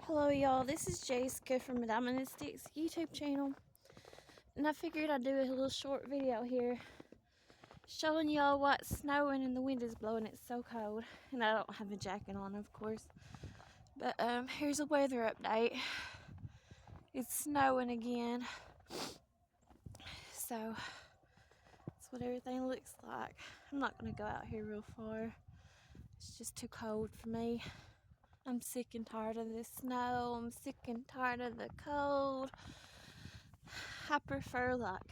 Hello y'all, this is Jayska from Diamond and Sticks YouTube channel, and I figured I'd do a little short video here showing y'all what's snowing and the wind is blowing. It's so cold, and I don't have a jacket on, of course, but here's a weather update. It's snowing again, so that's what everything looks like. I'm not going to go out here real far. It's just too cold for me. I'm sick and tired of the snow. I'm sick and tired of the cold. I prefer like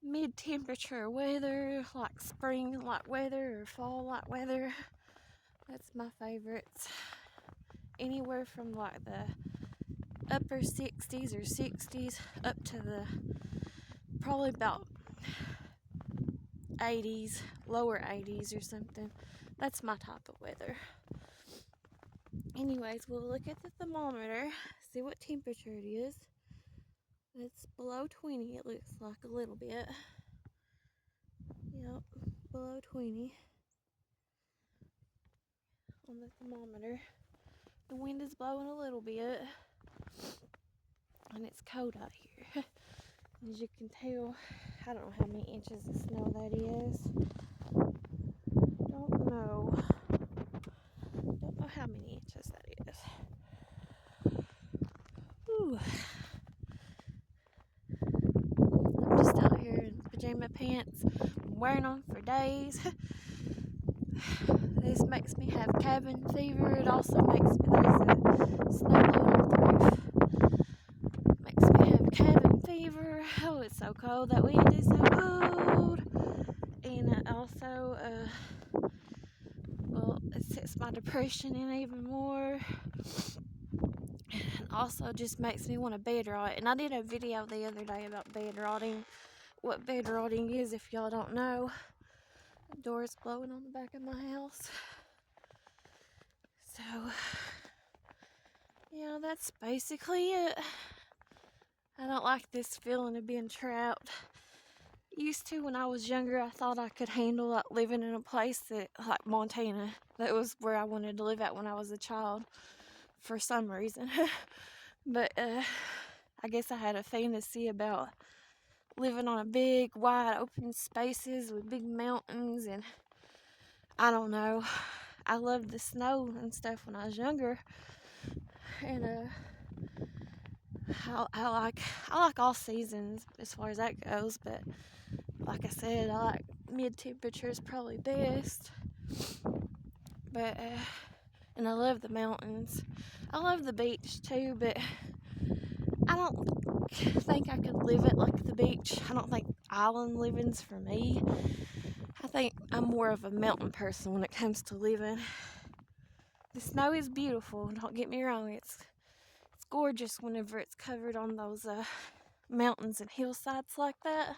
mid-temperature weather, like spring like weather or fall like weather. That's my favorites. Anywhere from like the upper 60s or 60s up to the probably about 80s, lower 80s or something. That's my type of weather. Anyways, we'll look at the thermometer, see what temperature it is. It's below 20, it looks like a little bit. Yep, below 20 on the thermometer. The wind is blowing a little bit, and it's cold out here. As you can tell, I don't know how many inches of snow that is. Don't know how many inches that is. Ooh. I'm just out here in pajama pants, wearing them for days. This makes me have cabin fever. It also makes me, there's a snow blowing off the roof. Makes me have cabin fever. Oh, it's so cold. That wind is so cold. And also, well, it sets my depression in even more. And also just makes me want to bed rot. And I did a video the other day about bed rotting. What bed rotting is, if y'all don't know. The door's blowing on the back of my house. So, yeah, that's basically it. I don't like this feeling of being trapped. Used to, when I was younger, I thought I could handle like living in a place that, like Montana. That was where I wanted to live at when I was a child, for some reason. But I guess I had a fantasy about living on a big, wide open spaces with big mountains, and I don't know. I loved the snow and stuff when I was younger, and I like all seasons as far as that goes. But like I said, I like mid temperatures probably best. But and I love the mountains. I love the beach too, but I don't think I could live at like the beach. I don't think island living's for me. I think I'm more of a mountain person when it comes to living. The snow is beautiful, don't get me wrong. It's gorgeous whenever it's covered on those mountains and hillsides like that.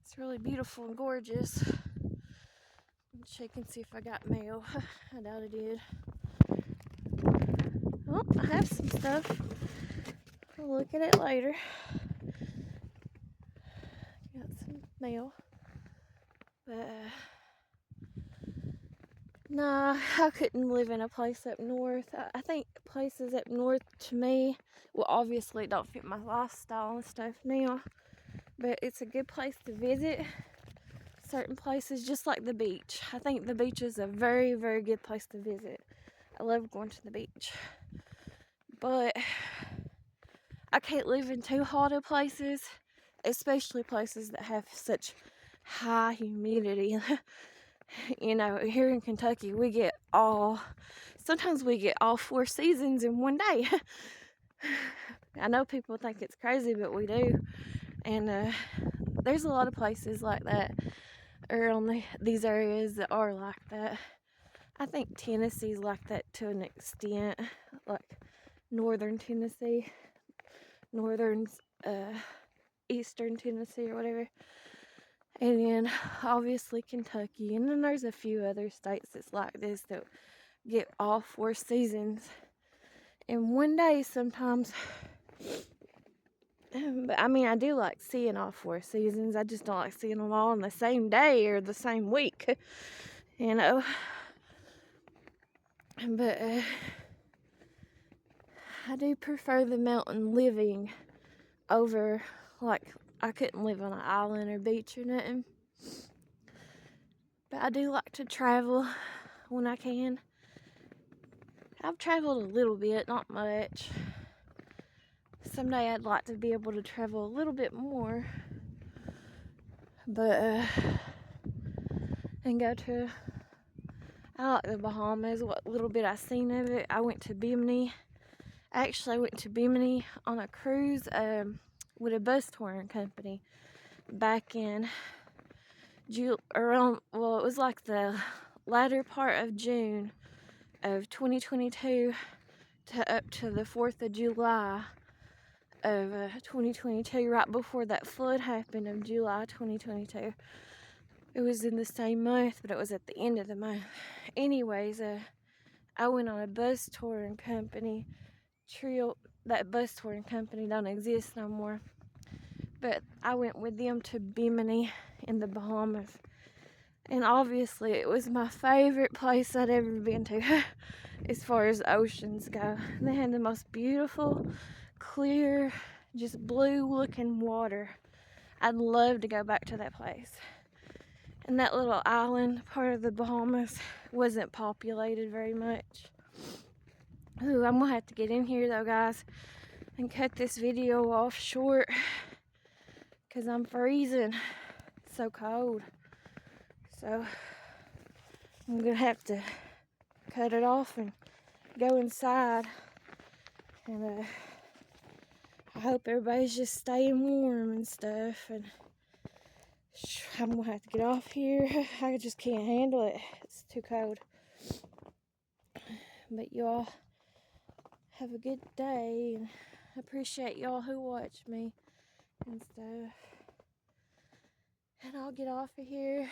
It's really beautiful and gorgeous. Check and see if I got mail. I doubt I did. Oh, I have some stuff. I'll look at it later. Got some mail. But, nah, I couldn't live in a place up north. I think places up north, to me, well, obviously don't fit my lifestyle and stuff now. But it's a good place to visit. Certain places, just like the beach. I think the beach is a very, very good place to visit. I love going to the beach. But I can't live in too hot of places, especially places that have such high humidity. You know, here in Kentucky, sometimes we get all 4 seasons in one day. I know people think it's crazy, but we do. And there's a lot of places like that around these areas that are like that. I think Tennessee's like that to an extent, like northern Tennessee, northern eastern Tennessee or whatever. And then obviously Kentucky, and then there's a few other states that's like this that get all 4 seasons in one day sometimes. But I mean, I do like seeing all 4 seasons. I just don't like seeing them all on the same day or the same week, you know. But I do prefer the mountain living over, like, I couldn't live on an island or beach or nothing. But I do like to travel when I can. I've traveled a little bit, not much. Someday I'd like to be able to travel a little bit more. But, and go to, I like the Bahamas, what little bit I seen of it. I went to Bimini. Actually, I went to Bimini on a cruise with a bus touring company back in it was like the latter part of June of 2022 to up to the 4th of July of 2022, right before that flood happened of July 2022. It was in the same month, but it was at the end of the month. Anyways, I went on a bus touring company trip. That bus touring company don't exist no more. But I went with them to Bimini in the Bahamas. And obviously it was my favorite place I'd ever been to as far as oceans go. They had the most beautiful, clear, just blue looking water. I'd love to go back to that place. And that little island part of the Bahamas wasn't populated very much. Ooh, I'm gonna have to get in here though, guys, and cut this video off short because I'm freezing. It's so cold. So I'm gonna have to cut it off and go inside. And I hope everybody's just staying warm and stuff. And I'm gonna have to get off here. I just can't handle it. It's too cold. But y'all have a good day, and I appreciate y'all who watch me and stuff. And I'll get off of here.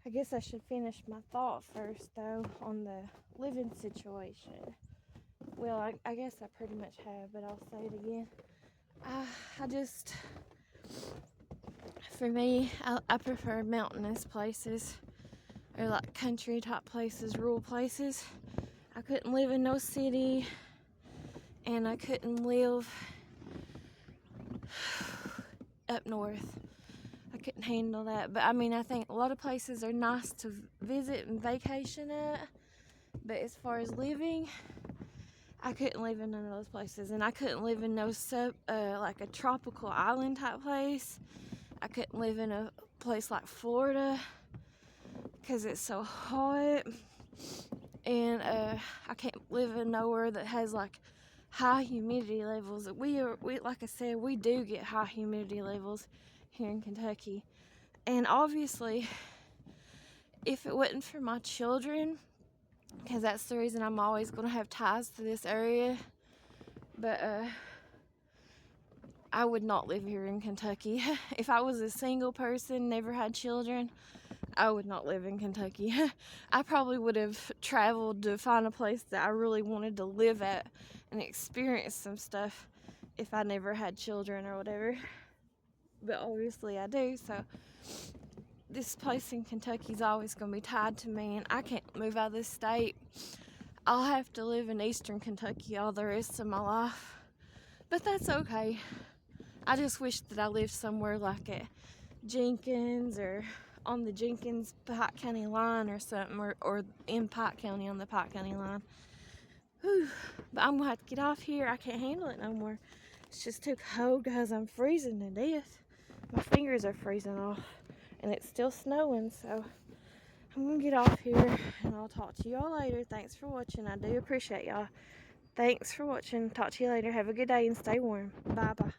I guess I should finish my thought first, though, on the living situation. Well, I guess I pretty much have, but I'll say it again. For me, I prefer mountainous places, or like country type places, rural places. I couldn't live in no city, and I couldn't live up north. I couldn't handle that. But I mean, I think a lot of places are nice to visit and vacation at, but as far as living, I couldn't live in none of those places. And I couldn't live in no like a tropical island type place. I couldn't live in a place like Florida because it's so hot. And I can't live in nowhere that has like high humidity levels. We like I said, we do get high humidity levels here in Kentucky. And obviously, if it wasn't for my children, because that's the reason I'm always going to have ties to this area, but I would not live here in Kentucky. If I was a single person, never had children, I would not live in Kentucky. I probably would have traveled to find a place that I really wanted to live at and experience some stuff if I never had children or whatever. But obviously I do, so this place in Kentucky is always going to be tied to me, and I can't move out of this state. I'll have to live in eastern Kentucky all the rest of my life, but that's okay. I just wish that I lived somewhere like at Jenkins or on the Jenkins-Pike County line or something, or in Pike County on the Pike County line. Whew. But I'm going to have to get off here. I can't handle it no more. It's just too cold, guys. I'm freezing to death. My fingers are freezing off, and it's still snowing, so I'm going to get off here, and I'll talk to y'all later. Thanks for watching. I do appreciate y'all. Thanks for watching. Talk to you later. Have a good day and stay warm. Bye-bye.